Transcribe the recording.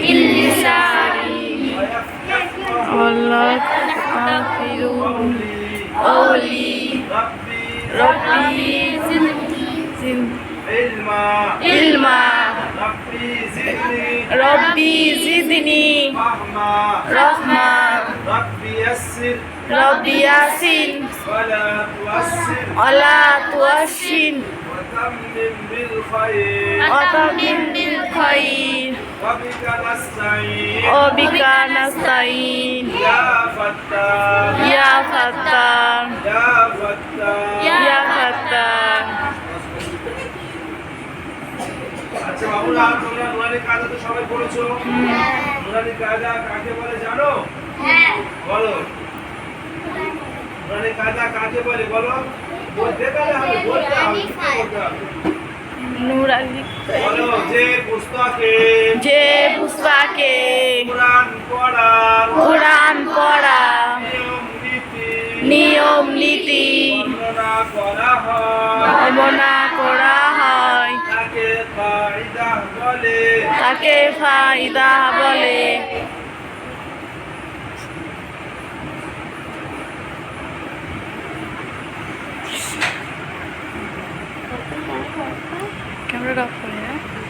باللسان والله آخر قولي ربي زدني علما ربي زدني رحمة ربي يسر ولا توسن وتمم بالخير وبك نستعين يا فتار يا فتار আচ্ছা বাবুরা তোমরা নুরানি কায়দা তো সবাই পড়েছো নুরানি কায়দা কাকে বলে জানো হ্যাঁ বলো নুরানি কায়দা কাকে বলে বলো বলতে গেলে হবে বলতে হবে নুরানি বলো যে পুস্তকে কোরআন পড়া নিয়ম নীতি বর্ণনা করা হয় তাকে ফায়দা বলে